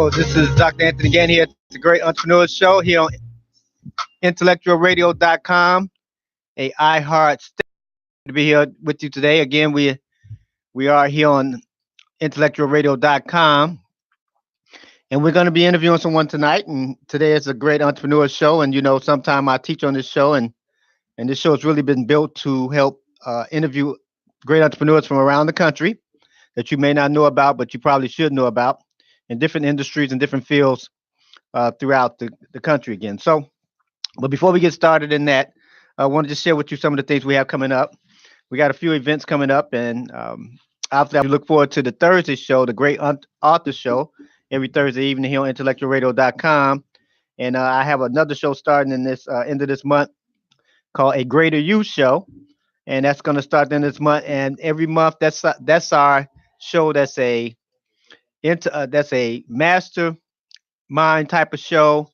Hello, this is Dr. Anthony again here at the Great Entrepreneur Show here on IntellectualRadio.com, a iHeart station to be here with you today. Again, we are here on IntellectualRadio.com, and we're going to be interviewing someone tonight. And today is a Great Entrepreneur Show, and sometime I teach on this show, and this show has really been built to help interview great entrepreneurs from around the country that you may not know about, but you probably should know about in different industries and different fields throughout the country again. But before we get started in that, I wanted to share with you some of the things we have coming up. We got a few events coming up, and after that, we look forward to the Thursday show, the Great Author Show, every Thursday evening here on IntellectualRadio.com. And I have another show starting in this end of this month called A Greater You Show, and that's going to start in this month. And every month, that's our show. That's a mastermind type of show,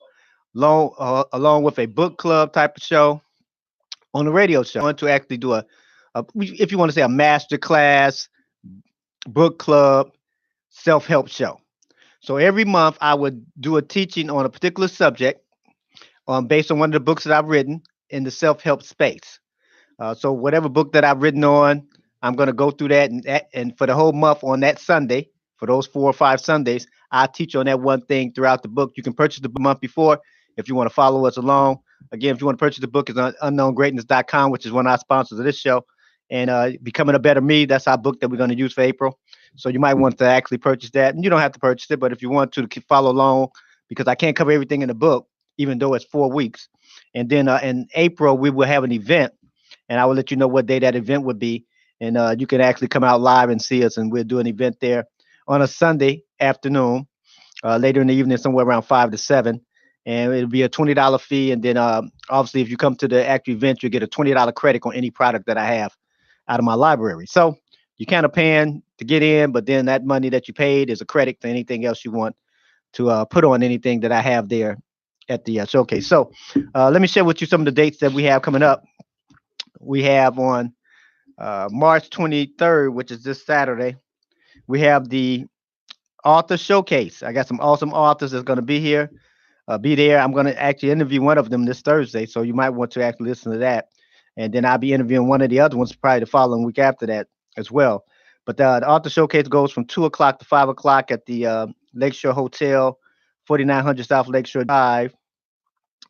along with a book club type of show on the radio show. I want to actually do if you want to say a master class, book club, self-help show. So every month I would do a teaching on a particular subject based on one of the books that I've written in the self-help space. So whatever book that I've written on, I'm going to go through that, and for the whole month on that Sunday, for those 4 or 5 Sundays, I teach on that one thing throughout the book. You can purchase the month before if you want to follow us along. Again, if you want to purchase the book, it's on unknowngreatness.com, which is one of our sponsors of this show. And Becoming a Better Me, that's our book that we're going to use for April. So you might want to actually purchase that. And you don't have to purchase it, but if you want to follow along, because I can't cover everything in the book, even though it's 4 weeks. And then in April, we will have an event, and I will let you know what day that event would be. And you can actually come out live and see us, and we'll do an event there on a Sunday afternoon, later in the evening, somewhere around 5 to 7. And it'll be a $20 fee. And then obviously, if you come to the actual event, you'll get a $20 credit on any product that I have out of my library. So you're kind of paying to get in, but then that money that you paid is a credit to anything else you want to put on anything that I have there at the showcase. So let me share with you some of the dates that we have coming up. We have on March 23rd, which is this Saturday, we have the author showcase. I got some awesome authors that's going to be here. Be there. I'm going to actually interview one of them this Thursday, so you might want to actually listen to that. And then I'll be interviewing one of the other ones probably the following week after that as well. But the author showcase goes from 2 o'clock to 5 o'clock at the Lakeshore Hotel, 4900 South Lakeshore Drive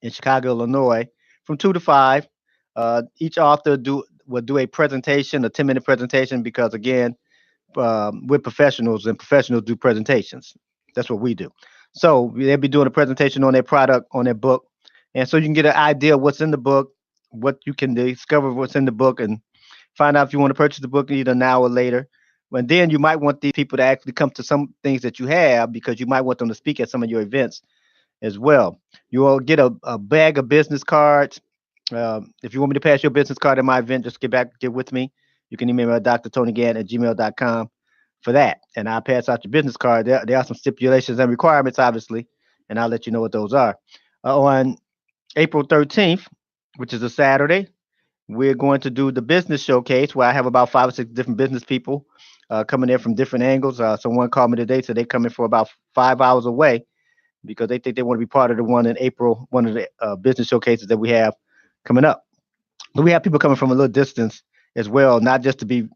in Chicago, Illinois, from 2 to 5. Each author will do a presentation, a 10-minute presentation, because, again, we're professionals, and professionals do presentations. That's what we do. So they'll be doing a presentation on their product, on their book. And so you can get an idea of what's in the book, what you can discover what's in the book, and find out if you want to purchase the book either now or later. And then you might want these people to actually come to some things that you have, because you might want them to speak at some of your events as well. You will get a bag of business cards. If you want me to pass your business card at my event, just get with me. You can email me at drtonygan@gmail.com for that, and I'll pass out your business card. There are some stipulations and requirements, obviously, and I'll let you know what those are. On April 13th, which is a Saturday, we're going to do the business showcase, where I have about 5 or 6 different business people coming in from different angles. Someone called me today, so they're coming for about 5 hours away, because they think they want to be part of the one in April, one of the business showcases that we have coming up. But we have people coming from a little distance as well, not just to be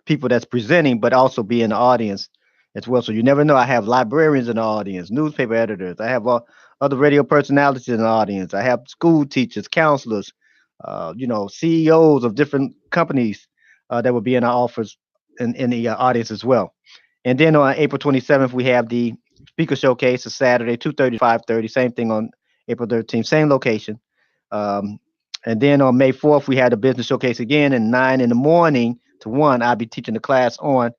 people that's presenting, but also be in the audience as well. So you never know. I have librarians in the audience, newspaper editors. I have other radio personalities in the audience. I have school teachers, counselors, CEOs of different companies that will be in our offers in the audience as well. And then on April 27th, we have the speaker showcase, a Saturday, 2:30 to 5:30. Same thing on April 13th, same location. And then on May 4th, we had a business showcase again, and 9 in the morning to 1, I'll be teaching the class on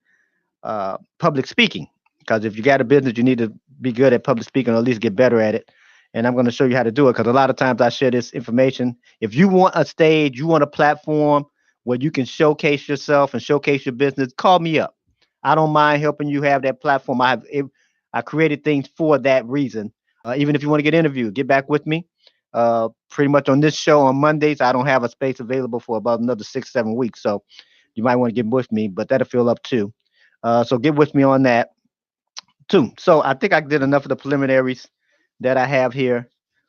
public speaking. Because if you got a business, you need to be good at public speaking, or at least get better at it. And I'm going to show you how to do it, because a lot of times I share this information. If you want a stage, you want a platform where you can showcase yourself and showcase your business, call me up. I don't mind helping you have that platform. I created things for that reason. Even if you want to get interviewed, get back with me. Pretty much on this show on Mondays, I don't have a space available for about another 6-7 weeks. So you might want to get with me, but that'll fill up too. So get with me on that. too. So I think I did enough of the preliminaries that I have here.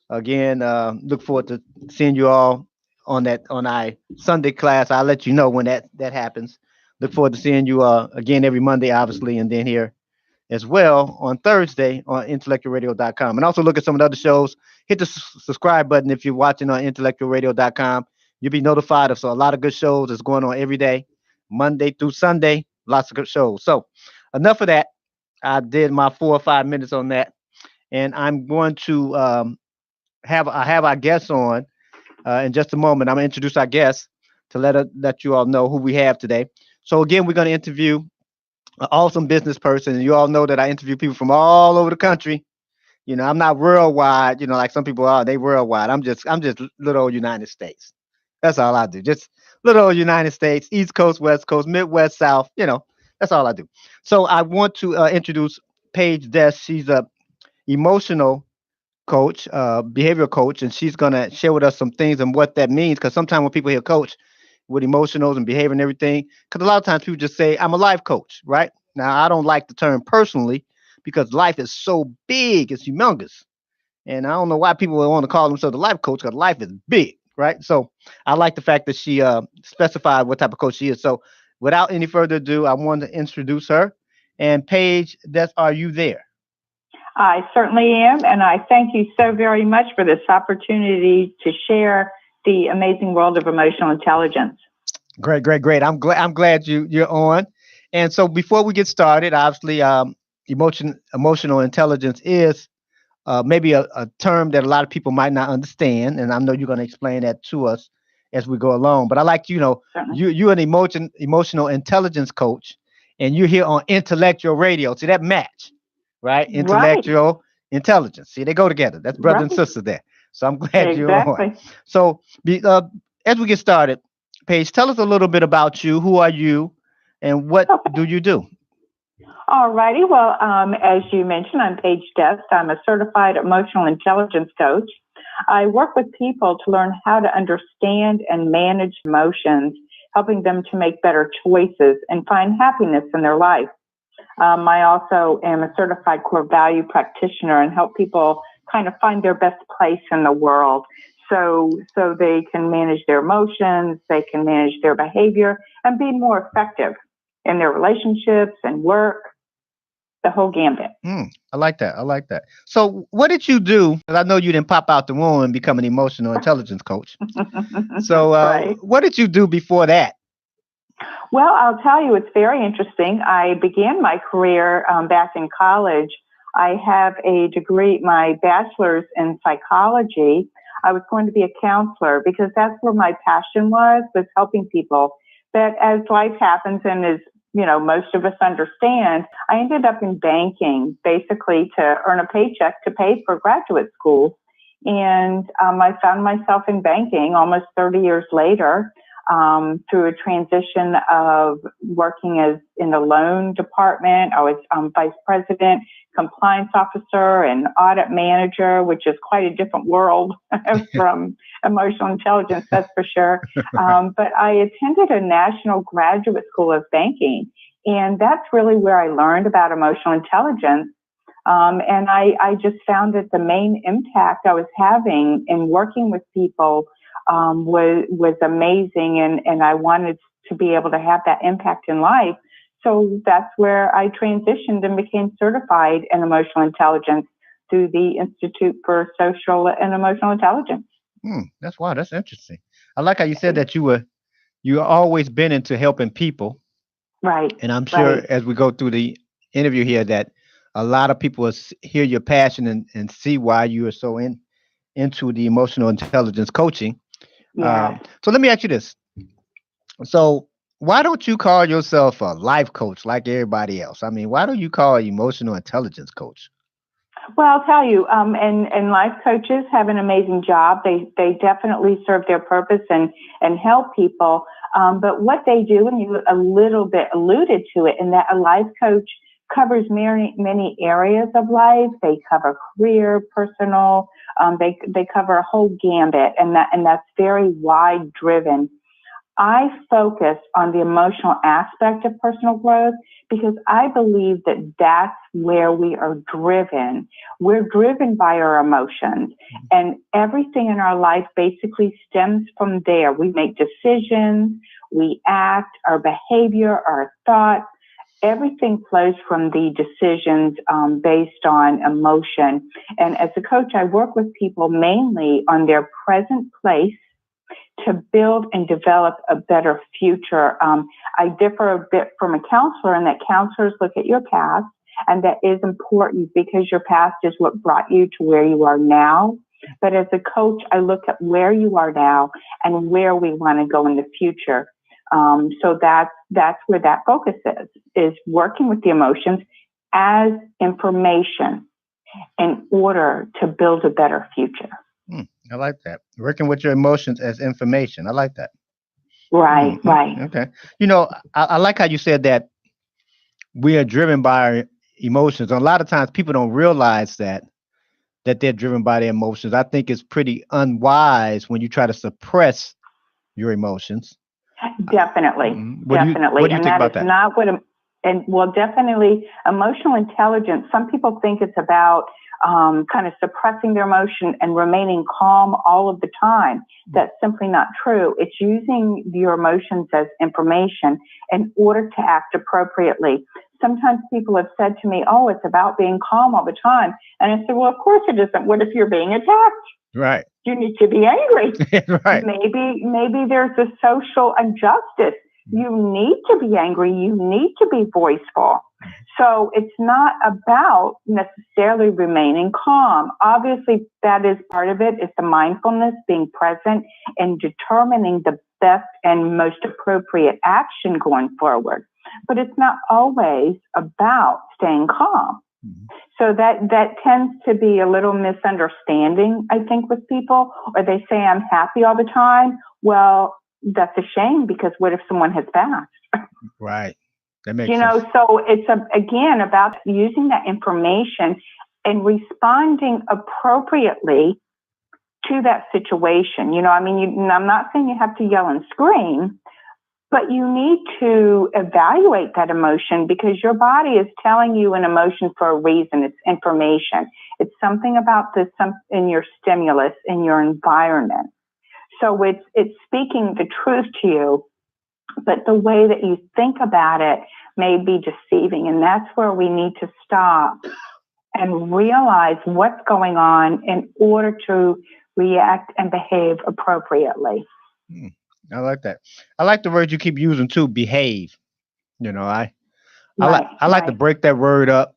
Again, look forward to seeing you all on our Sunday class. I'll let you know when that happens. Look forward to seeing you again every Monday, obviously, and then here as well on Thursday on IntellectualRadio.com. And also look at some of the other shows. Hit the subscribe button if you're watching on IntellectualRadio.com. You'll be notified of so a lot of good shows that's going on every day, Monday through Sunday. Lots of good shows. So enough of that. I did my 4 or 5 minutes on that, and I'm going to have our guests on in just a moment. I'm going to introduce our guests to let you all know who we have today. So again, we're going to interview an awesome business person, and you all know that I interview people from all over the country. I'm not worldwide. Like some people are. They worldwide. I'm just little old United States. That's all I do. Just little old United States, East Coast, West Coast, Midwest, South. That's all I do. So I want to introduce Paige Des. She's a emotional coach, behavioral coach, and she's gonna share with us some things and what that means. Because sometimes when people hear coach with emotionals and behavior and everything, because a lot of times people just say I'm a life coach, right? Now I don't like the term personally because life is so big, it's humongous, and I don't know why people want to call themselves a life coach because life is big, right? So I like the fact that she specified what type of coach she is. So without any further ado, I want to introduce her. And Paige, that's are you there? I certainly am, and I thank you so very much for this opportunity to share the amazing world of emotional intelligence. Great, great, great. I'm glad you're on. And so before we get started, obviously, emotional intelligence is maybe a term that a lot of people might not understand, and I know you're going to explain that to us as we go along. But I like Certainly. you're an emotional intelligence coach, and you're here on intellectual radio. See that match, right? Right, Intellectual intelligence. See, they go together. That's brother and right, sister there. So I'm glad you're on. exactly. So as we get started, Paige, tell us a little bit about you. Who are you, and what Okay. do you do? All righty. Well, as you mentioned, I'm Paige Dest. I'm a certified emotional intelligence coach. I work with people to learn how to understand and manage emotions, helping them to make better choices and find happiness in their life. I also am a certified core value practitioner and help people kind of find their best place in the world. So they can manage their emotions, they can manage their behavior, and be more effective in their relationships and work, the whole gambit. I like that. I like that. So, what did you do? Because I know you didn't pop out the womb and become an emotional intelligence coach. So, Right. what did you do before that? Well, I'll tell you, it's very interesting. I began my career back in college. I have a degree, my bachelor's in psychology. I was going to be a counselor because that's where my passion was helping people. But as life happens and as most of us understand, I ended up in banking basically to earn a paycheck to pay for graduate school. And I found myself in banking almost 30 years later through a transition of working as in the loan department. I was vice president, compliance officer, and audit manager, which is quite a different world from emotional intelligence, that's for sure. But I attended a national graduate school of banking, and that's really where I learned about emotional intelligence. And I just found that the main impact I was having in working with people was amazing, and I wanted to be able to have that impact in life. So that's where I transitioned and became certified in emotional intelligence through the Institute for Social and Emotional Intelligence. That's wow. That's interesting. I like how you said that you always been into helping people, Right, and I'm sure right. as we go through the interview here that a lot of people will hear your passion and see why you are so into the emotional intelligence coaching. Yes. So let me ask you this. So why don't you call yourself a life coach like everybody else? I mean, why don't you call emotional intelligence coach? Well, I'll tell you, and life coaches have an amazing job. They definitely serve their purpose and help people. But what they do, and you a little bit alluded to it, in that a life coach covers many areas of life. They cover career, personal. They cover a whole gambit, and that's very wide driven. I focus on the emotional aspect of personal growth because I believe that that's where we are driven. We're driven by our emotions, and everything in our life basically stems from there. We make decisions, we act, our behavior, our thoughts. Everything flows from the decisions based on emotion. And as a coach, I work with people mainly on their present place to build and develop a better future. I differ a bit from a counselor in that counselors look at your past, and that is important because your past is what brought you to where you are now. But as a coach, I look at where you are now and where we want to go in the future. So that's where that focus is working with the emotions as information in order to build a better future. I like that. Working with your emotions as information. I like that. Right, right. Okay. I like how you said that we are driven by our emotions. A lot of times people don't realize that they're driven by their emotions. I think it's pretty unwise when you try to suppress your emotions. Definitely, What do you definitely. think And that about is that? not what, and well, definitely emotional intelligence. Some people think it's about kind of suppressing their emotion and remaining calm all of the time. That's simply not true. It's using your emotions as information in order to act appropriately. Sometimes people have said to me, "Oh, it's about being calm all the time." And I said, "Well, of course it isn't. What if you're being attacked? Right. You need to be angry. Right. Maybe there's a social injustice. You need to be angry. You need to be voiceful." So it's not about necessarily remaining calm. Obviously, that is part of it. It's the mindfulness, being present, and determining the best and most appropriate action going forward. But it's not always about staying calm. So that tends to be a little misunderstanding, I think, with people, or they say I'm happy all the time. Well, that's a shame because what if someone has passed? Right. That makes sense. So it's again about using that information and responding appropriately to that situation. I'm not saying you have to yell and scream, but you need to evaluate that emotion because your body is telling you an emotion for a reason. It's information. It's something about in your stimulus, in your environment. So it's speaking the truth to you, but the way that you think about it may be deceiving. And that's where we need to stop and realize what's going on in order to react and behave appropriately. I like that. I like the word you keep using too, behave. I like to Right. break that word up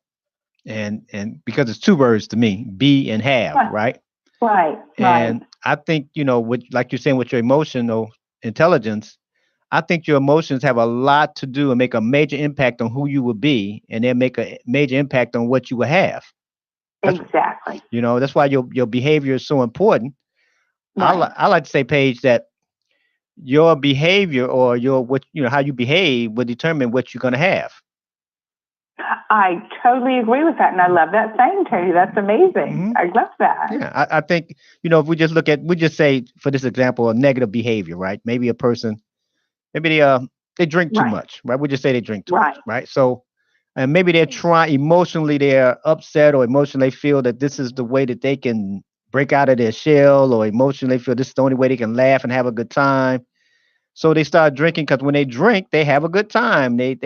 and because it's two words to me, be and have, right? Right. And I think, with like you're saying with your emotional intelligence, I think your emotions have a lot to do and make a major impact on who you will be, and then make a major impact on what you will have. Exactly. That's why your behavior is so important. Right. I like to say, Paige, that your behavior or how you behave will determine what you're going to have. I totally agree with that, and I love that saying, Terry. That's amazing. I love that. Yeah, I think if we just say, for this example, a negative behavior, right? Maybe a person, maybe they drink too much, right? We just say they drink too much, right? So, and maybe they're upset, or emotionally feel that this is the way that they can break out of their shell, or emotionally feel this is the only way they can laugh and have a good time. So they start drinking because when they drink, they have a good time. They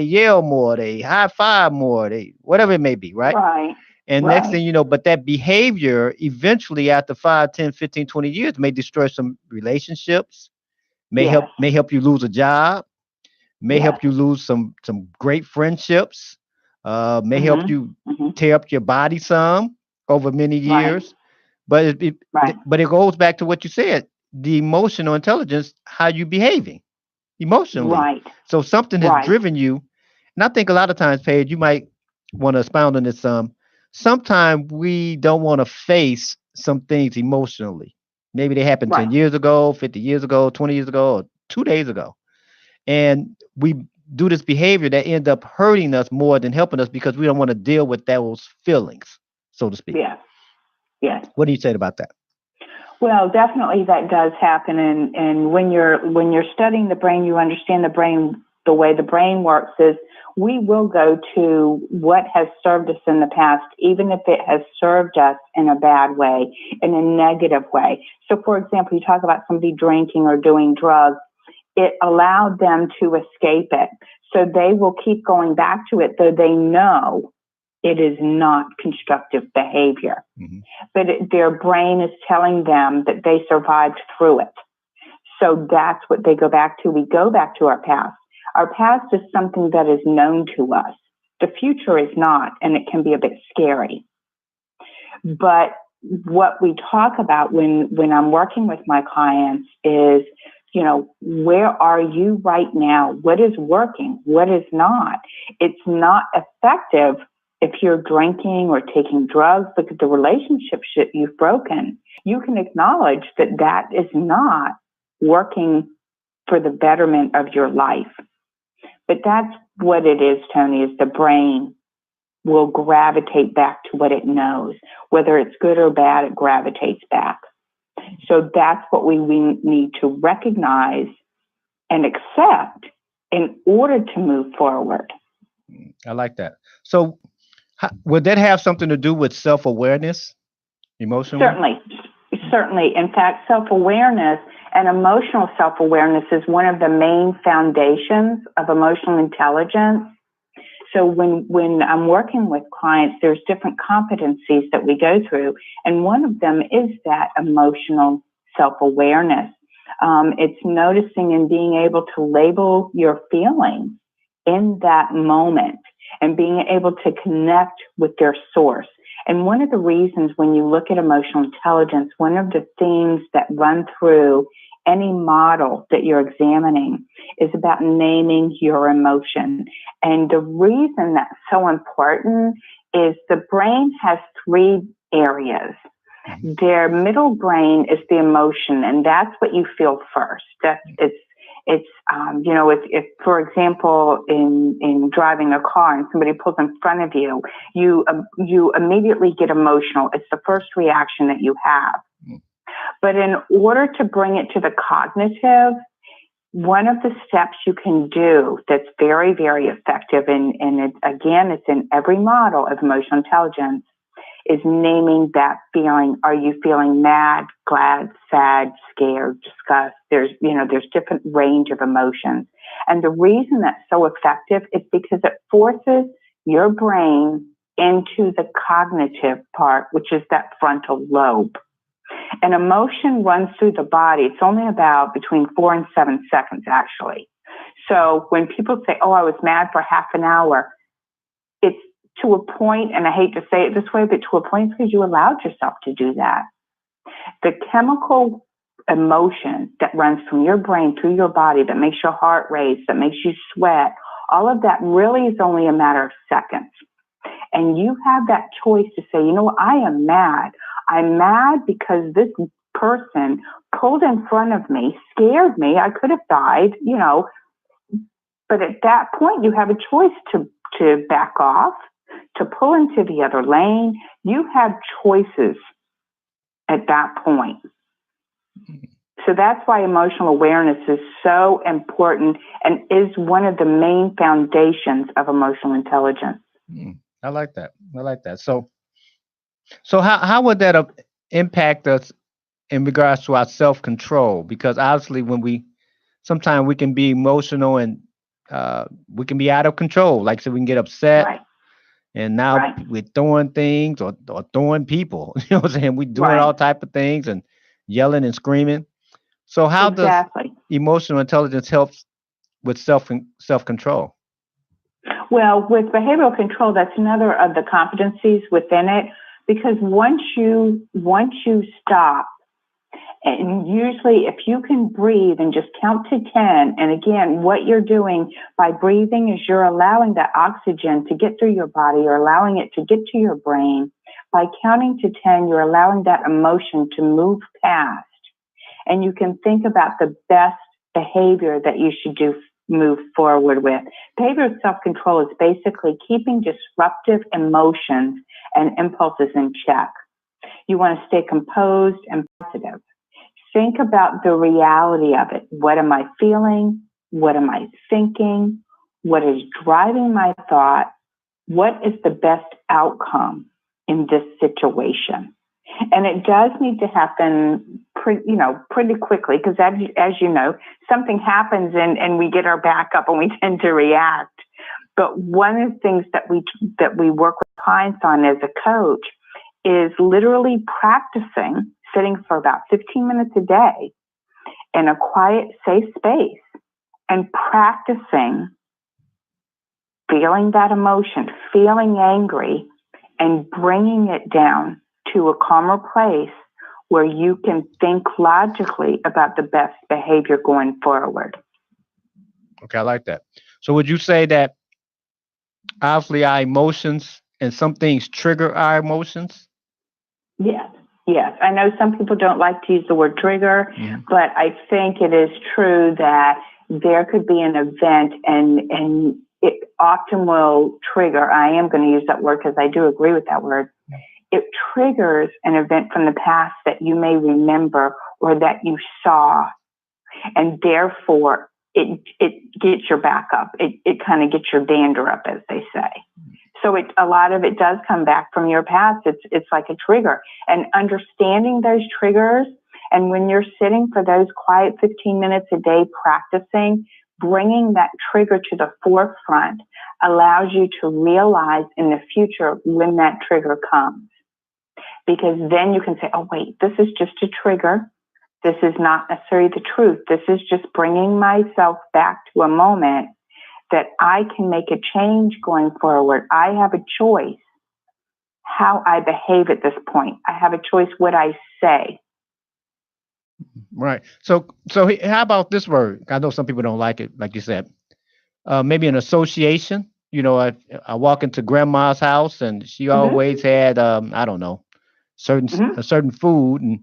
yell more, they high five more, they whatever it may be, right? Right. And next thing you know, but that behavior eventually after 5, 10, 15, 20 years may destroy some relationships, may help you lose a job, may help you lose some great friendships, may help you tear up your body some over many years. But but it goes back to what you said, the emotional intelligence, how you behaving emotionally. Right. So something has driven you. And I think a lot of times, Paige, you might want to expound on this some. Sometimes we don't want to face some things emotionally. Maybe they happened 10 years ago, 50 years ago, 20 years ago, or 2 days ago. And we do this behavior that end up hurting us more than helping us because we don't want to deal with those feelings, so to speak. Yes. What do you say about that? Well, definitely that does happen, and when you're studying the brain, you understand the brain. The way the brain works is we will go to what has served us in the past, even if it has served us in a bad way, in a negative way. So, for example, you talk about somebody drinking or doing drugs. It allowed them to escape it, so they will keep going back to it, though they know it is not constructive behavior. Mm-hmm. But their brain is telling them that they survived through it. So that's what they go back to. We go back to our past. Our past is something that is known to us. The future is not, and it can be a bit scary. But what we talk about when I'm working with my clients is, where are you right now? What is working? What is not? It's not effective if you're drinking or taking drugs. Look at the relationships that you've broken. You can acknowledge that that is not working for the betterment of your life. But that's what it is, Tony, is the brain will gravitate back to what it knows. Whether it's good or bad, it gravitates back. So that's what we need to recognize and accept in order to move forward. I like that. So would that have something to do with self-awareness, emotionally? Certainly. In fact, self-awareness and emotional self-awareness is one of the main foundations of emotional intelligence. So when I'm working with clients, there's different competencies that we go through, and one of them is that emotional self-awareness. It's noticing and being able to label your feelings in that moment and being able to connect with their source. And one of the reasons when you look at emotional intelligence, one of the themes that run through any model that you're examining is about naming your emotion. And the reason that's so important is the brain has three areas. Their middle brain is the emotion, and that's what you feel first. If for example, in driving a car and somebody pulls in front of you, you immediately get emotional. It's the first reaction that you have. But in order to bring it to the cognitive, one of the steps you can do that's very, very effective, and it's in every model of emotional intelligence, is naming that feeling. Are you feeling mad, glad, sad, scared, disgust? There's different range of emotions. And the reason that's so effective is because it forces your brain into the cognitive part, which is that frontal lobe. An emotion runs through the body. It's only about between 4 and 7 seconds, actually. So when people say, I was mad for half an hour, it's to a point, and I hate to say it this way, but to a point because you allowed yourself to do that. The chemical emotion that runs from your brain through your body that makes your heart race, that makes you sweat, all of that really is only a matter of seconds. And you have that choice to say, I am mad. I'm mad because this person pulled in front of me, scared me. I could have died, But at that point, you have a choice to back off, to pull into the other lane. You have choices at that point. So that's why emotional awareness is so important and is one of the main foundations of emotional intelligence. I like that. So how would that impact us in regards to our self-control? Because obviously sometimes we can be emotional and we can be out of control. Like, so we can get upset. Right. And now we're throwing things or throwing people. You know what I'm saying? We're doing all type of things and yelling and screaming. So how does emotional intelligence help with self-control? Well, with behavioral control, that's another of the competencies within it, because once you stop, and usually if you can breathe and just count to 10, and again, what you're doing by breathing is you're allowing that oxygen to get through your body, you're allowing it to get to your brain. By counting to 10, you're allowing that emotion to move past, and you can think about the best behavior that you should move forward with. Behavioral self-control is basically keeping disruptive emotions and impulses in check. You want to stay composed and positive. Think about the reality of it. What am I feeling? What am I thinking? What is driving my thought? What is the best outcome in this situation? And it does need to happen pretty quickly, because as you know, something happens and we get our back up and we tend to react. But one of the things that we work with clients on as a coach is literally practicing sitting for about 15 minutes a day in a quiet, safe space and practicing feeling that emotion, feeling angry, and bringing it down to a calmer place where you can think logically about the best behavior going forward. Okay, I like that. So would you say that obviously our emotions and some things trigger our emotions? Yes. I know some people don't like to use the word trigger, but I think it is true that there could be an event and it often will trigger. I am going to use that word because I do agree with that word. It triggers an event from the past that you may remember or that you saw, and therefore it gets your back up. It kind of gets your dander up, as they say. So a lot of it does come back from your past. It's like a trigger, and understanding those triggers. And when you're sitting for those quiet 15 minutes a day practicing, bringing that trigger to the forefront allows you to realize in the future when that trigger comes. Because then you can say, oh, wait, this is just a trigger. This is not necessarily the truth. This is just bringing myself back to a moment that I can make a change going forward. I have a choice how I behave at this point. I have a choice what I say. Right. So how about this word? I know some people don't like it, like you said. Maybe an association. I walk into grandma's house and she always had, I don't know, a certain food, and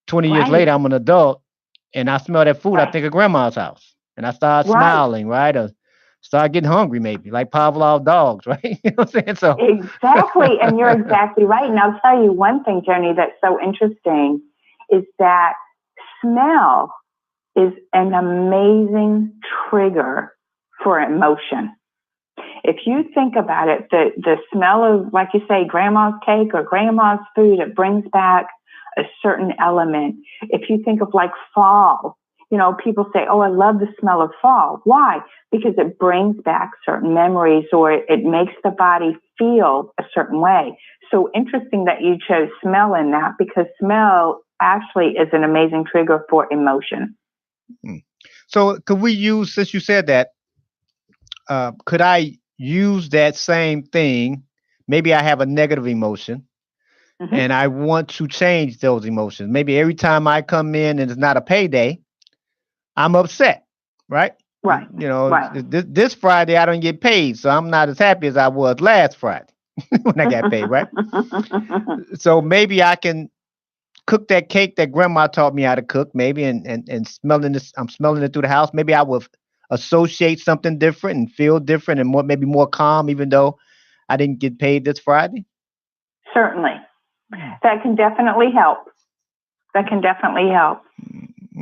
20 years later I'm an adult and I smell that food, I think of grandma's house, and I start smiling, right? Or start getting hungry, maybe like Pavlov dogs, right? You know what I'm saying? So exactly, and you're exactly right. And I'll tell you one thing, Tony, that's so interesting is that smell is an amazing trigger for emotion. If you think about it, the smell of, like you say, grandma's cake or grandma's food, it brings back a certain element. If you think of like fall, people say, oh, I love the smell of fall. Why? Because it brings back certain memories, or it makes the body feel a certain way. So interesting that you chose smell in that, because smell actually is an amazing trigger for emotion. So could we use, since you said that, could I use that same thing? Maybe I have a negative emotion and I want to change those emotions. Maybe every time I come in and it's not a payday, I'm upset, right? Right. This Friday I don't get paid, so I'm not as happy as I was last Friday when I got paid, right? So maybe I can cook that cake that grandma taught me how to cook, maybe, and smelling this, I'm smelling it through the house. Maybe I will associate something different and feel different and maybe more calm, even though I didn't get paid this Friday. Certainly. That can definitely help.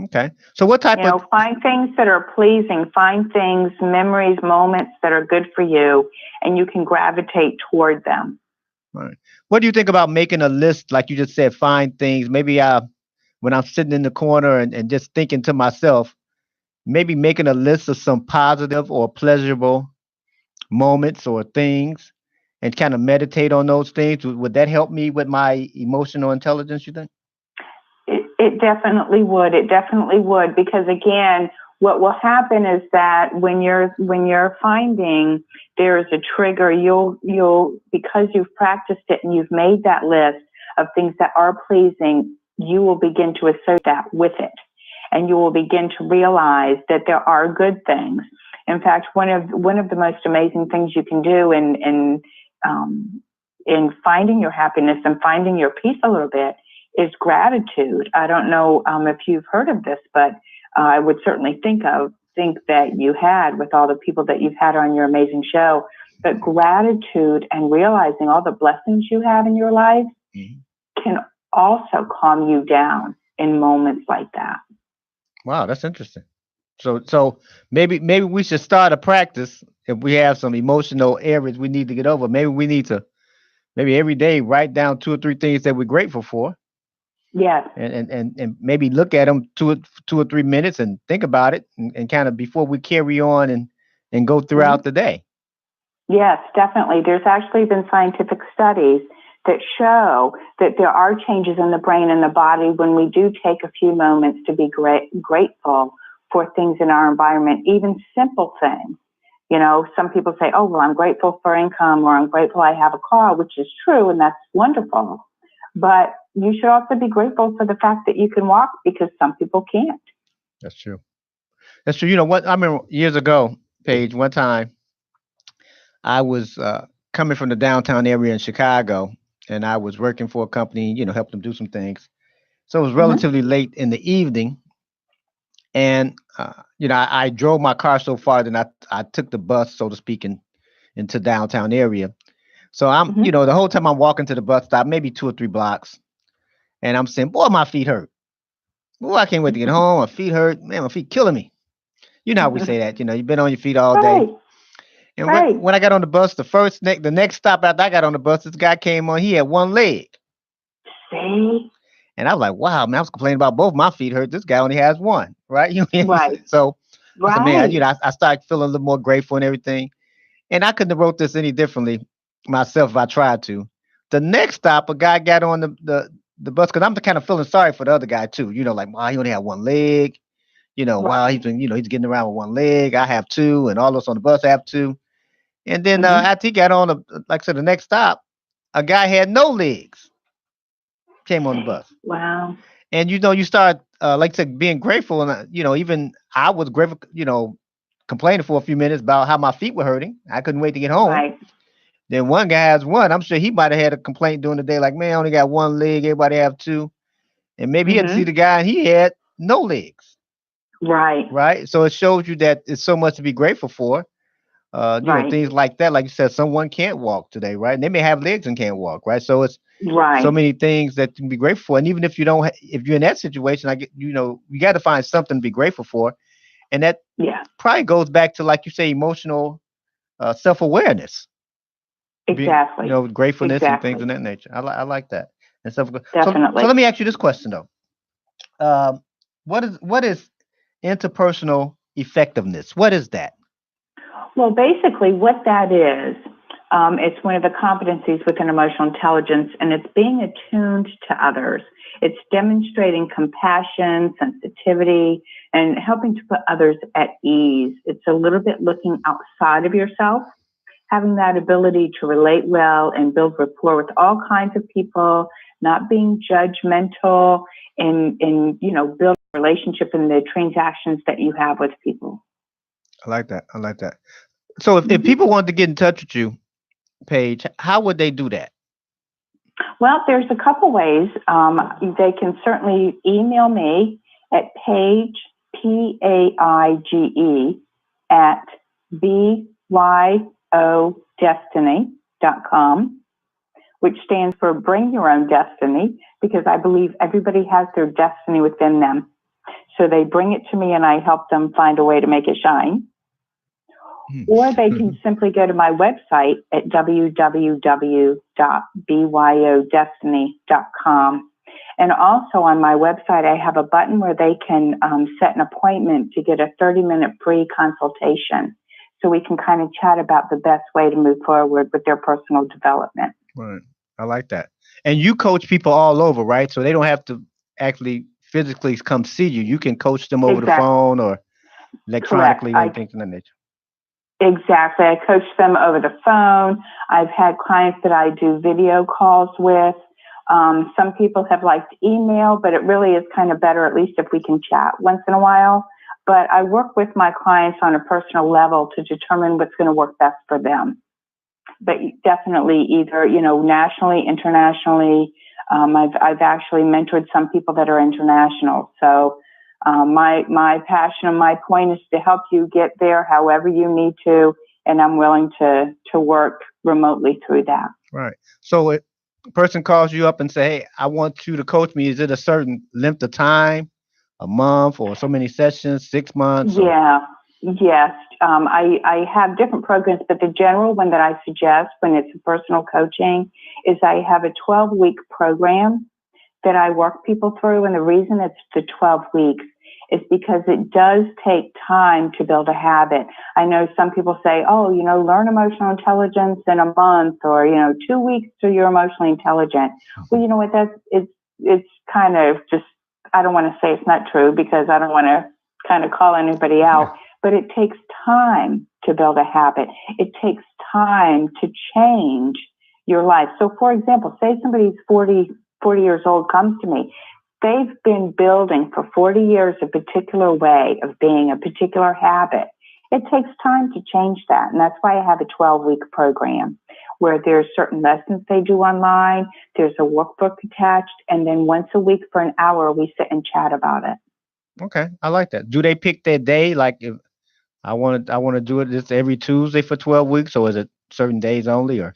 Okay. So what type of... find things that are pleasing, find things, memories, moments that are good for you, and you can gravitate toward them. Right. What do you think about making a list, like you just said, find things? Maybe when I'm sitting in the corner and just thinking to myself, maybe making a list of some positive or pleasurable moments or things and kind of meditate on those things. Would that help me with my emotional intelligence, you think? It definitely would. It definitely would, because again, what will happen is that when you're finding there is a trigger, you'll because you've practiced it and you've made that list of things that are pleasing, you will begin to associate that with it, and you will begin to realize that there are good things. In fact, one of the most amazing things you can do in finding your happiness and finding your peace a little bit is gratitude. I don't know if you've heard of this, but I would certainly think that you had with all the people that you've had on your amazing show. But gratitude and realizing all the blessings you have in your life can also calm you down in moments like that. Wow, that's interesting. So maybe we should start a practice if we have some emotional areas we need to get over. Maybe we need to maybe every day write down two or three things that we're grateful for, Yes. and maybe look at them 2 or 3 minutes and think about it, and kind of before we carry on and go throughout Mhm. the day. Yes, definitely. There's actually been scientific studies that show that there are changes in the brain and the body when we do take a few moments to be grateful for things in our environment, even simple things. You know, some people say, oh, well, I'm grateful for income, or I'm grateful I have a car, which is true, and that's wonderful. But you should also be grateful for the fact that you can walk, because some people can't. That's true. That's true. You know what? I remember years ago, Paige. One time I was coming from the downtown area in Chicago, and I was working for a company. Helped them do some things. So it was Hmm. relatively late in the evening, and I drove my car so far, then I took the bus, so to speak, into downtown area. So Hmm. the whole time I'm walking to the bus stop, maybe 2 or 3 blocks, and I'm saying, boy, my feet hurt. Boy, I can't wait to get home. My feet hurt. Man, my feet killing me. You know how we say that. You've been on your feet all day. Right, And when, right. when I got on the bus, the next stop after I got on the bus, this guy came on. He had one leg. See? And I was like, wow, man, I was complaining about both my feet hurt. This guy only has one, right? Right, So I said, man, right. I started feeling a little more grateful and everything. And I couldn't have wrote this any differently myself if I tried to. The next stop, a guy got on the bus because I'm kind of feeling sorry for the other guy too. Like, wow, he only had one leg. Wow, Right. he's getting around with one leg. I have two, and all those on the bus have two. And then Hmm. after he got on, like I said, the next stop, a guy had no legs came on the bus. Wow. And you start like I said, being grateful, and even I was grateful, complaining for a few minutes about how my feet were hurting. I couldn't wait to get home. Right. Then one guy has one. I'm sure he might have had a complaint during the day, like, man, I only got one leg. Everybody have two. And maybe he had to see Hmm. the guy, and he had no legs, Right. right? So it shows you that it's so much to be grateful for. Right. Things like that, like you said, someone can't walk today, right? And they may have legs and can't walk, right? So it's so Right. many things that you can be grateful for. And even if you don't, if you're in that situation, you got to find something to be grateful for. And that Yeah. probably goes back to, like you say, emotional self awareness, being, Exactly. gratefulness and things of Exactly. that nature. I like that. And so let Definitely. me ask you this question though. Um, what is interpersonal effectiveness? What is that? Well, basically, what that is, it's one of the competencies within emotional intelligence, and it's being attuned to others. It's demonstrating compassion, sensitivity, and helping to put others at ease. It's a little bit looking outside of yourself, having that ability to relate well and build rapport with all kinds of people, not being judgmental, and build a relationship in the transactions that you have with people. I like that. I like that. So if Mhm. people wanted to get in touch with you, Paige, how would they do that? Well, there's a couple ways. They can certainly email me at Paige, Paige, at byodestiny.com, which stands for Bring Your Own Destiny, because I believe everybody has their destiny within them. So they bring it to me and I help them find a way to make it shine. Or they can Hmm. simply go to my website at www.byodestiny.com. And also on my website, I have a button where they can set an appointment to get a 30-minute free consultation. So we can kind of chat about the best way to move forward with their personal development. Right. I like that. And you coach people all over, right? So they don't have to actually physically come see you. You can coach them over the Exactly. phone or Correct. electronically and things of that nature. Exactly. I coach them over the phone. I've had clients that I do video calls with. Some people have liked email, but it really is kind of better, at least if we can chat once in a while. But I work with my clients on a personal level to determine what's going to work best for them. But definitely either, nationally, internationally. I've actually mentored some people that are international. So my passion and my point is to help you get there however you need to, and I'm willing to work remotely through that. Right. So person calls you up and say, "Hey, I want you to coach me," is it a certain length of time, a month, or so many sessions, 6 months, or Yeah, yes. I have different programs, but the general one that I suggest when it's personal coaching is I have a 12-week program that I work people through. And the reason it's the 12 weeks is because it does take time to build a habit. I know some people say, oh, learn emotional intelligence in a month, or, 2 weeks till you're emotionally intelligent. Well, you know what? It's kind of just, I don't want to say it's not true because I don't want to kind of call anybody out, but it takes time to build a habit. It takes time to change your life. So for example, say somebody's 40 years old comes to me. They've been building for 40 years a particular way of being, a particular habit. It takes time to change that. And that's why I have a 12-week program where there's certain lessons they do online. There's a workbook attached. And then once a week for an hour, we sit and chat about it. okay, I like that. Do they pick their day? Like if I want to do it this every Tuesday for 12 weeks, or is it certain days only, or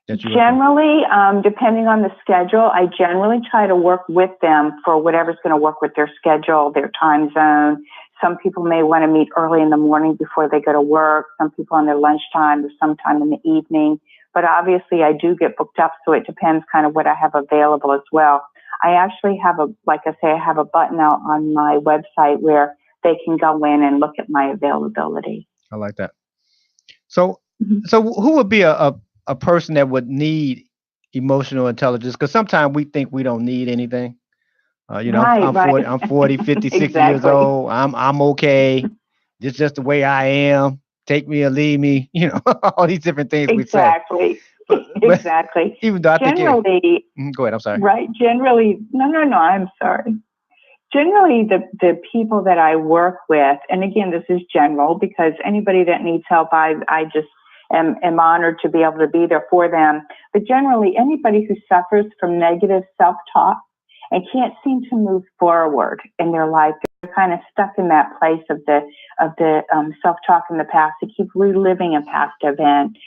that you recommend? Generally, depending on the schedule, I generally try to work with them for whatever's going to work with their schedule, their time zone. Some people may want to meet early in the morning before they go to work. Some people on their lunchtime or sometime in the evening. But obviously, I do get booked up, so it depends kind of what I have available as well. I actually have I have a button out on my website where they can go in and look at my availability. I like that. So, Mhm. so who would be a person that would need emotional intelligence? Because sometimes we think we don't need anything. Right, I'm right. 40, I'm 40, 50, 60 years Exactly. old. I'm okay. This is just the way I am. Take me or leave me. All these different things we say. Exactly. But Exactly. even though I think it, Generally, go ahead. I'm sorry. right? Generally, no, no, no, I'm sorry. Generally, the people that I work with, and again, this is general because anybody that needs help, I just am honored to be able to be there for them. But generally, anybody who suffers from negative self-talk and can't seem to move forward in their life, they're kind of stuck in that place of the self-talk in the past. They keep reliving a past event.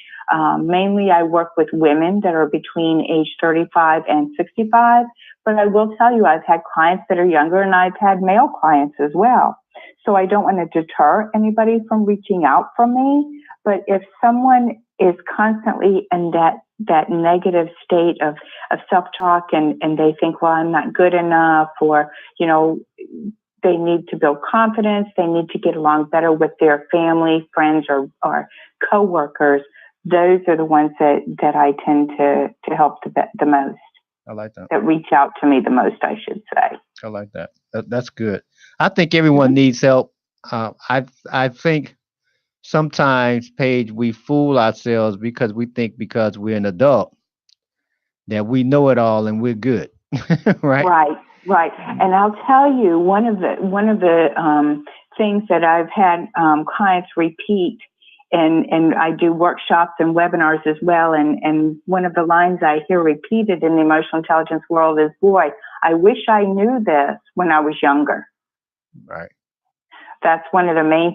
Mainly, I work with women that are between age 35 and 65. But I will tell you, I've had clients that are younger, and I've had male clients as well. So I don't want to deter anybody from reaching out from me. But if someone is constantly in that negative state of self-talk, and they think, well, I'm not good enough, or, they need to build confidence, they need to get along better with their family, friends, or coworkers, those are the ones that I tend to help the most, I like that. that reach out to me the most, I should say. I like that. That's good. I think everyone Hmm. needs help. I think sometimes, Paige, we fool ourselves because we think because we're an adult that we know it all and we're good, right? Right, right. And I'll tell you, one of the things that I've had clients repeat, and I do workshops and webinars as well. And one of the lines I hear repeated in the emotional intelligence world is, "Boy, I wish I knew this when I was younger." Right. That's one of the main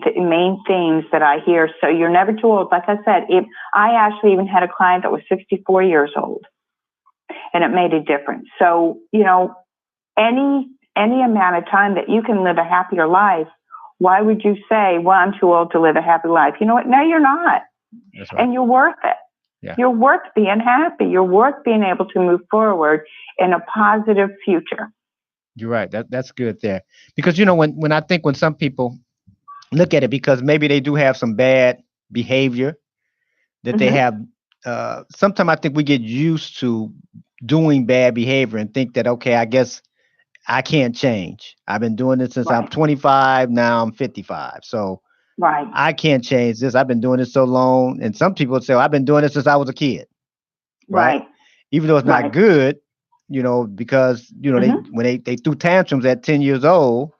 themes that I hear. So you're never too old. Like I said, I actually even had a client that was 64 years old, and it made a difference. So any amount of time that you can live a happier life, why would you say, well, I'm too old to live a happy life? You know what? No, you're not. That's right. And you're worth it. Yeah. You're worth being happy. You're worth being able to move forward in a positive future. You're right. That's good there. Because when I think when some people look at it because maybe they do have some bad behavior that they Hmm. have sometimes I think we get used to doing bad behavior and think that okay, I guess I can't change. I've been doing this since I'm Right, 25, now I'm 55. So right. I can't change this. I've been doing this so long. And some people say, I've been doing this since I was a kid, right? Right, Even though it's not right. good, because they Hmm. when they threw tantrums at 10 years old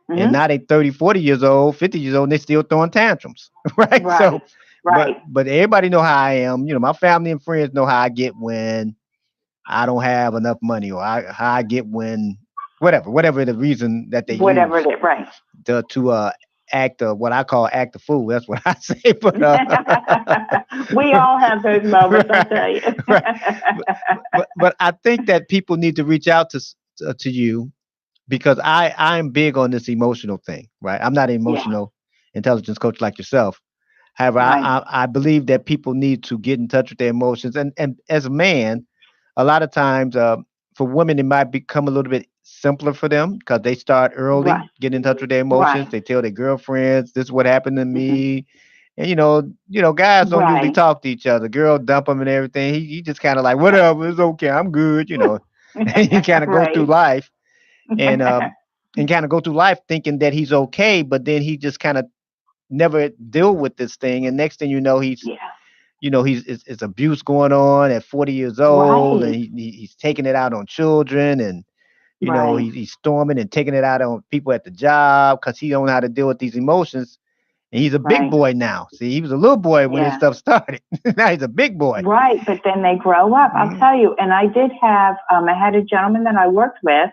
and Hmm. now they 30, 40 years old, 50 years old, and they still throwing tantrums. Right. Right, So but right. but everybody know how I am. My family and friends know how I get when I don't have enough money, or how I get when whatever the reason that they Whatever use it is, right. to act what I call act a fool. That's what I say. But We all have those moments, I'll right, tell you. right. But I think that people need to reach out to you because I'm big on this emotional thing, right? I'm not an Yeah, emotional intelligence coach like yourself. However, right, I believe that people need to get in touch with their emotions, and as a man, a lot of times for women it might become a little bit simpler for them because they start early, right, get in touch with their emotions. right, They tell their girlfriends, "This is what happened to me." And guys don't usually right, talk to each other. Girl dump him and everything. He just kind of like, whatever, it's okay, I'm good. And he kind of go through right. life and kind of go through life thinking that he's okay, but then he just kind of never deal with this thing, and next thing you know, Yeah, it's abuse going on at 40 years old, and right, he's taking it out on children, and right. he's storming and taking it out on people at the job because he don't know how to deal with these emotions. And he's a big Right. boy now. See, he was a little boy when this Yeah. stuff started. Now he's a big boy. Right. But then they grow up. I'll Mhm. tell you. And I did have, I had a gentleman that I worked with,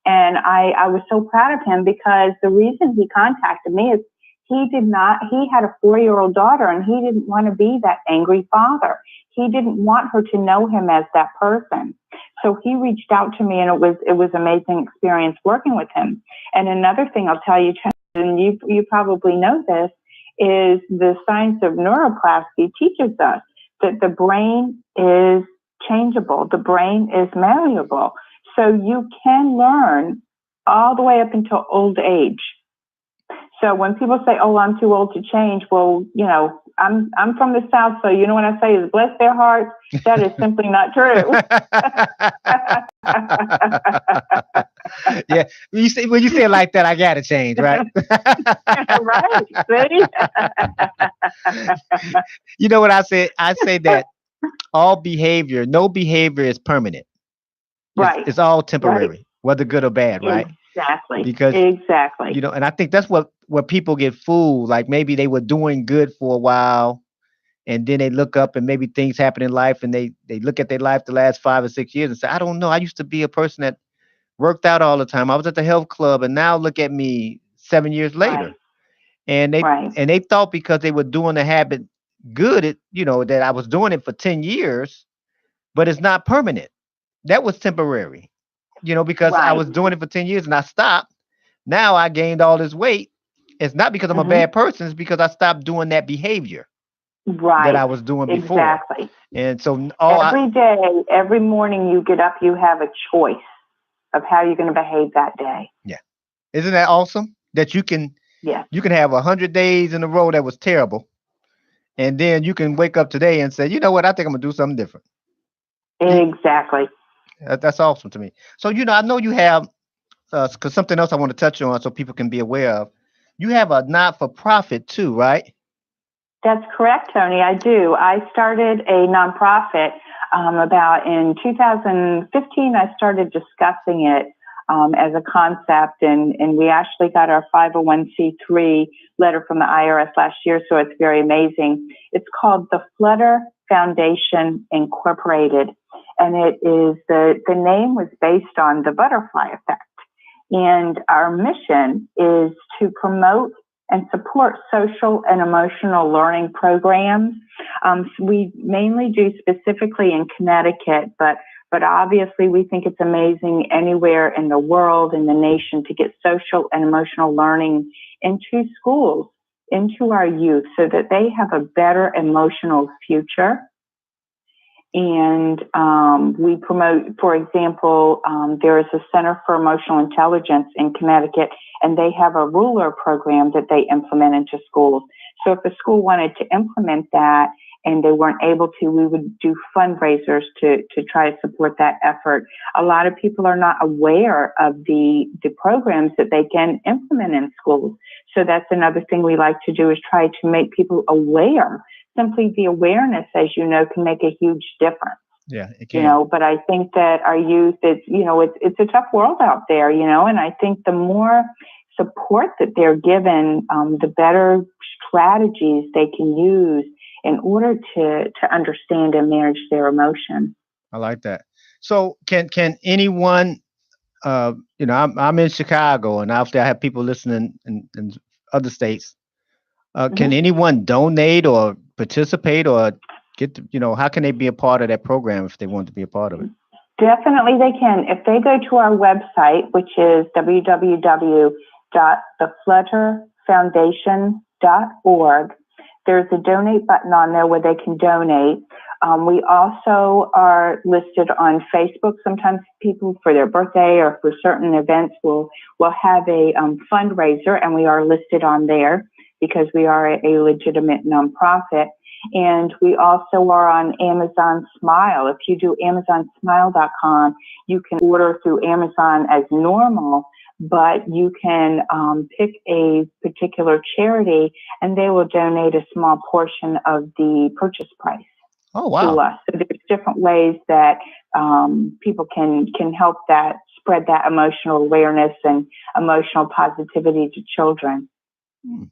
and I was so proud of him because the reason he contacted me is he had a 4-year-old daughter and he didn't want to be that angry father. He didn't want her to know him as that person. So he reached out to me and it was amazing experience working with him. And another thing I'll tell you, and you probably know this, is the science of neuroplasticity teaches us that the brain is changeable, the brain is malleable. So you can learn all the way up until old age. So when people say, "Oh, I'm too old to change," well, I'm from the South, so you know what I say is bless their hearts. That is simply not true. Yeah, when you say it like that, I gotta change, right? Right? See? You know what I say? I say that no behavior is permanent. It's Right. it's all Right. temporary, whether good or bad, right? Exactly. Because Exactly. and I think that's what people get fooled. Like maybe they were doing good for a while, and then they look up and maybe things happen in life, and they look at their life the last 5 or 6 years and say, I don't know. I used to be a person that worked out all the time. I was at the health club, and now look at me 7 years Right. later. And they Right. and they thought because they were doing the habit good, that I was doing it for 10 years, but it's not permanent. That was temporary, because I Right. was doing it for 10 years and I stopped. Now I gained all this weight. It's not because I'm a Hmm. bad person. It's because I stopped doing that behavior that Right. I was doing before. Exactly. And so all I Every day, every morning you get up, you have a choice of how you're going to behave that day. yeah, isn't that awesome that Yes. you can have 100 days in a row that was terrible, and then you can wake up today and say, you know what, I think I'm gonna do something different. Y- Exactly. That's awesome to me. So I know you have because something else I want to touch on so people can be aware of. You have a not for profit too, right? That's correct, Tony. I do. I started a nonprofit about in 2015. I started discussing it as a concept, and we actually got our 501c3 letter from the IRS last year, so it's very amazing. It's called the Flutter Foundation Incorporated, and it is the name was based on the butterfly effect. And our mission is to promote and support social and emotional learning programs. So we mainly do specifically in Connecticut, but obviously we think it's amazing anywhere in the world, in the nation, to get social and emotional learning into schools, into our youth, so that they have a better emotional future. And we promote, for example, there is a Center for Emotional Intelligence in Connecticut, and they have a ruler program that they implement into schools. So if a school wanted to implement that and they weren't able to, we would do fundraisers to try to support that effort. A lot of people are not aware of the programs that they can implement in schools. So that's another thing we like to do, is try to make people aware. Simply the awareness, as you know, can make a huge difference. Yeah, it can. But I think that our youth, it's a tough world out there, and I think the more support that they're given, the better strategies they can use in order to understand and manage their emotions. I like that. So can anyone I'm in Chicago, and after I have people listening in other states. Can Mhm. anyone donate or participate or how can they be a part of that program if they want to be a part of it? Definitely they can. If they go to our website, which is www.theflutterfoundation.org, there's a donate button on there where they can donate. We also are listed on Facebook. Sometimes people for their birthday or for certain events will have a fundraiser, and we are listed on there because we are a legitimate nonprofit. And we also are on Amazon Smile. If you do AmazonSmile.com, you can order through Amazon as normal, but you can pick a particular charity and they will donate a small portion of the purchase price Oh, to wow. us. So there's different ways that people can help that spread that emotional awareness and emotional positivity to children.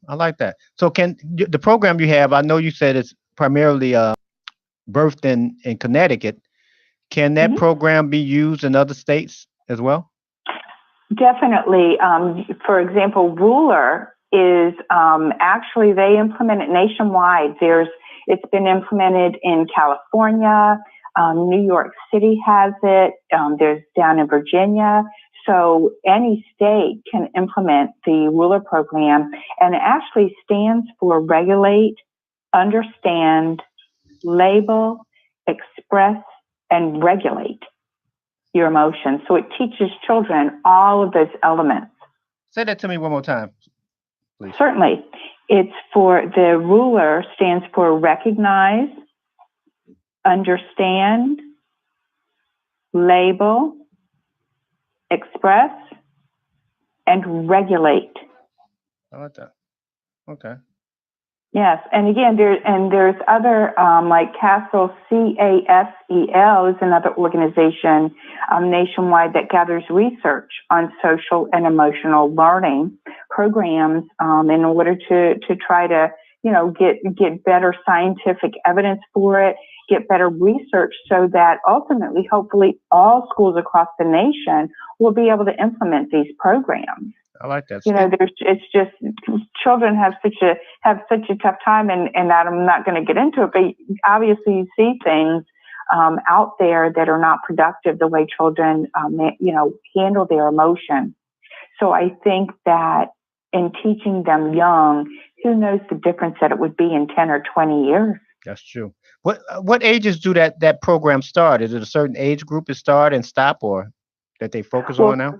I like that. So the program you have, I know you said it's primarily birthed in Connecticut. Can that Mhm. program be used in other states as well? Definitely. For example, Ruler is actually they implement it nationwide. It's been implemented in California. New York City has it. There's down in Virginia. So any state can implement the Ruler program, and it actually stands for regulate, understand, label, express, and regulate your emotions. So it teaches children all of those elements. Say that to me one more time, please. Certainly, it's for the ruler stands for recognize, understand, label, express, and regulate. I like that. Okay. Yes, and again, there's other like Castle CASEL is another organization nationwide that gathers research on social and emotional learning programs in order to try to get better scientific evidence for it, get better research, so that ultimately, hopefully, all schools across the nation will be able to implement these programs. I like that. It's just children have such a tough time, and that I'm not going to get into it, but obviously you see things out there that are not productive the way children handle their emotion. So I think that in teaching them young, who knows the difference that it would be in 10 or 20 years. That's true. What ages do that program start? Is it a certain age group it start and stop, or that they focus on Well, now?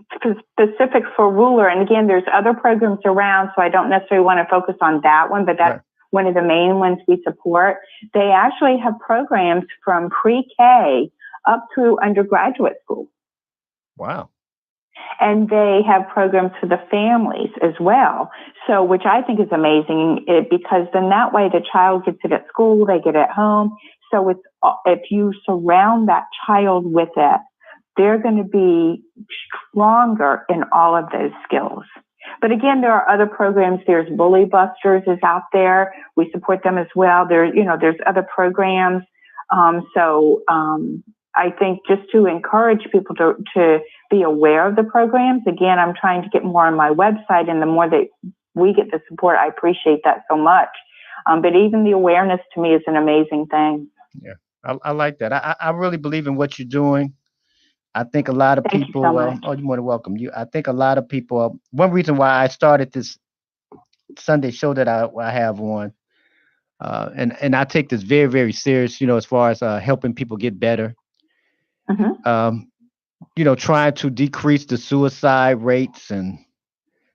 specific for Ruler, and again, there's other programs around, so I don't necessarily want to focus on that one, but that's Right. one of the main ones we support. They actually have programs from pre-K up through undergraduate school. Wow. And they have programs for the families as well. So, which I think is amazing, because then that way the child gets it at school, they get it at home. So if you surround that child with it, they're going to be stronger in all of those skills. But again, there are other programs. There's Bully Busters is out there. We support them as well. There's other programs. I think just to encourage people to be aware of the programs. Again, I'm trying to get more on my website, and the more that we get the support, I appreciate that so much. But even the awareness to me is an amazing thing. Yeah. I like that. I really believe in what you're doing. I think a lot of Thank you so people. much. Oh, you're more than welcome. I think a lot of people. One reason why I started this Sunday show that I have on, and I take this very very serious. As far as helping people get better. Hmm. Um, trying to decrease the suicide rates and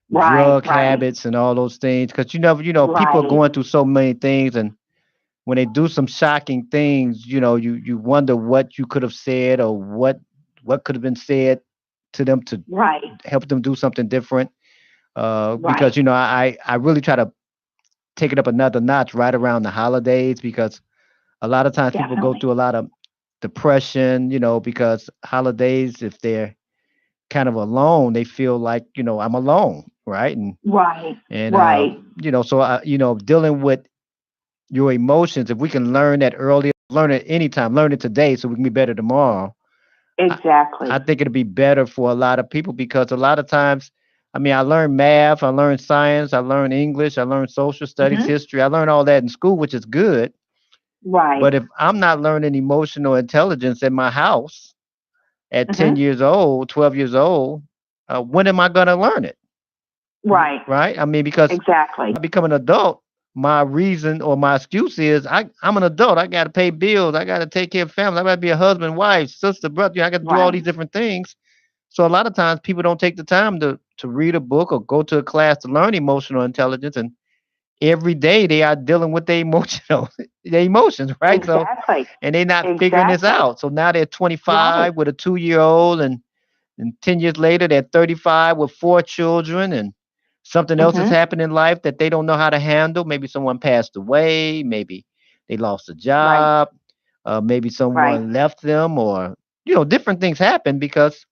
Right, drug right, habits and all those things. Because people are right, going through so many things, and when they do some shocking things, you wonder what you could have said or what could have been said to them to right, help them do something different. Because right. I really try to take it up another notch right around the holidays because a lot of times people go Definitely. through a lot of depression, because holidays, if they're kind of alone, they feel like, I'm alone, right? Right, And right. so dealing with your emotions, if we can learn that earlier, learn it anytime, learn it today so we can be better tomorrow. I, I Exactly. think it'll be better for a lot of people because a lot of times, I mean, I learned math, I learned science, I learned English, I learned social studies, Hmm. history. I learned all that in school, which is good. Right. But if I'm not learning emotional intelligence in my house at 10 Hmm. years old, 12 years old, when am I going to learn it? Right. Right? I mean, because Exactly. I become an adult, my reason or my excuse is I'm an adult. I got to pay bills. I got to take care of family. I got to be a husband, wife, sister, brother. I got to do all Right. these different things. So a lot of times people don't take the time to read a book or go to a class to learn emotional intelligence. And every day they are dealing with their emotional their emotions, right? So Exactly. and they're not figuring this Exactly. out. So now they're Right. 25 with a 2-year old and 10 years later, they're 35 with 4 children, and something else has Hmm. happened in life that they don't know how to handle. Maybe someone passed away. Maybe they lost a Right. job. Maybe Right. someone left them, or, different things happen because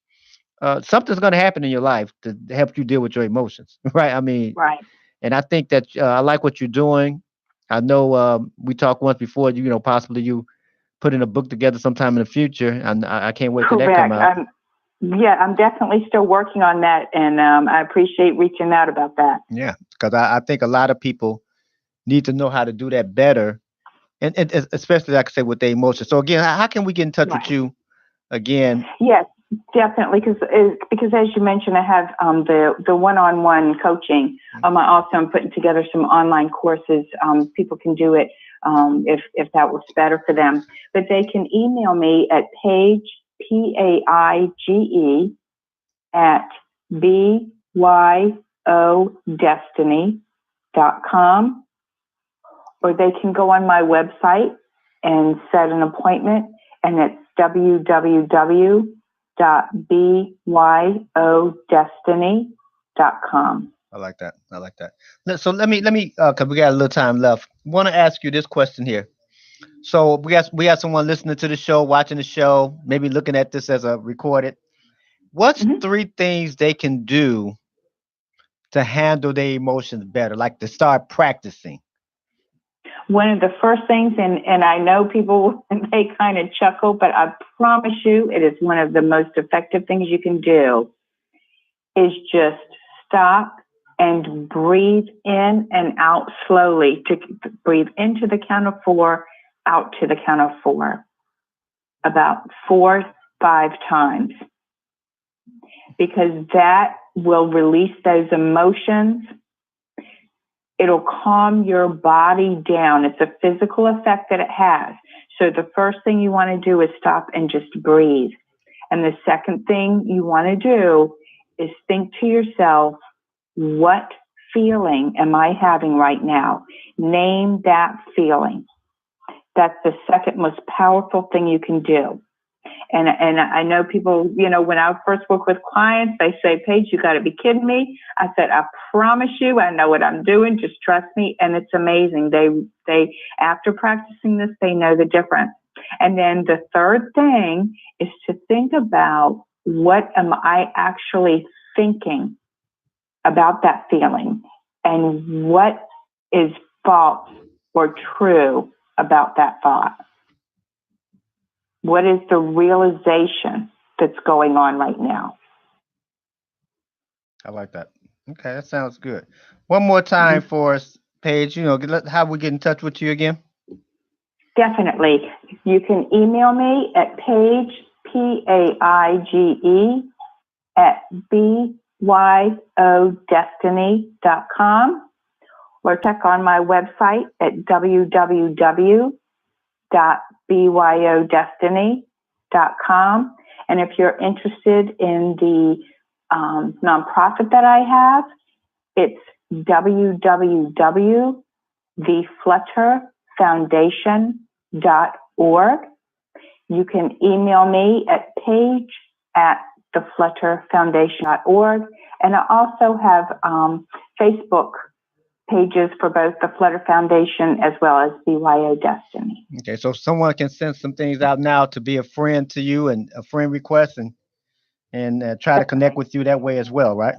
something's going to happen in your life to help you deal with your emotions, right? I mean, Right. and I think that I like what you're doing. I know we talked once before, possibly you putting a book together sometime in the future, and I can't wait till that come Correct. out. Yeah, I'm definitely still working on that, and I appreciate reaching out about that. Yeah, because I think a lot of people need to know how to do that better, and especially like I said with their emotions. So again, how can we get in touch with Right. you again? Yes, definitely. Because as you mentioned, I have the one-on-one coaching. I also am putting together some online courses. People can do it if that works better for them. But they can email me at Paige Paige at byodestiny.com, or they can go on my website and set an appointment, and it's www.byodestiny.com. I like that. I like that. So let me because we got a little time left. Want to ask you this question here. So we got someone listening to the show, watching the show, maybe looking at this as a recorded. What's Mhm. 3 things they can do to handle their emotions better, like to start practicing? One of the first things, and I know people, they kind of chuckle, but I promise you it is one of the most effective things you can do, is just stop and breathe in and out slowly. To breathe into the count of four, out to the count of four, about 4, 5 times, because that will release those emotions. It'll calm your body down. It's a physical effect that it has. So the first thing you want to do is stop and just breathe. And the second thing you want to do is think to yourself, what feeling am I having right now? Name that feeling. That's the second most powerful thing you can do. And I know people, when I first work with clients, they say, Paige, you got to be kidding me. I said, I promise you, I know what I'm doing. Just trust me. And it's amazing. They, after practicing this, they know the difference. And then the third thing is to think about, what am I actually thinking about that feeling, and what is false or true about that thought? What is the realization that's going on right now? I like that. Okay, that sounds good. One more time Mhm. for us, Paige. How we get in touch with you again? Definitely. You can email me at Paige, Paige, at byodestiny.com, or check on my website at www.byodestiny.com. And if you're interested in the nonprofit that I have, it's www.theflutterfoundation.org. You can email me at page@theflutterfoundation.org. And I also have Facebook pages for both the Flutter Foundation as well as BYO Destiny. Okay, so someone can send some things out now to be a friend to you and a friend request, and try to connect with you that way as well, right?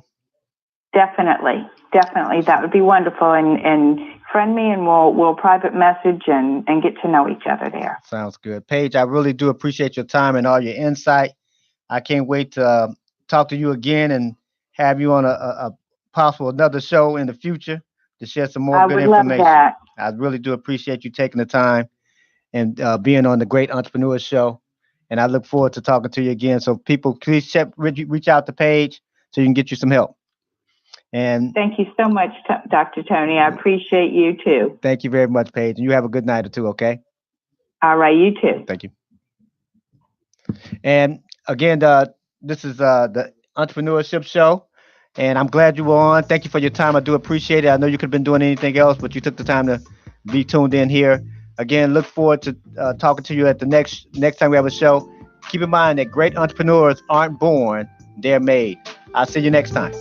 Definitely, definitely, that would be wonderful. And friend me, and we'll private message and get to know each other there. Sounds good. Paige, I really do appreciate your time and all your insight. I can't wait to talk to you again and have you on a possible another show in the future to share some more I good would love information. that. I really do appreciate you taking the time and being on the Great Entrepreneur Show. And I look forward to talking to you again. So people, please reach out to Paige so you can get you some help. And Thank you so much, Dr. Tony. I appreciate you too. thank you very much, Paige. And you have a good night or two, okay? All right, you too. Thank you. And again, this is the Entrepreneurship Show. And I'm glad you were on. Thank you for your time. I do appreciate it. I know you could have been doing anything else, but you took the time to be tuned in here. Again, look forward to talking to you at the next time we have a show. Keep in mind that great entrepreneurs aren't born, they're made. I'll see you next time.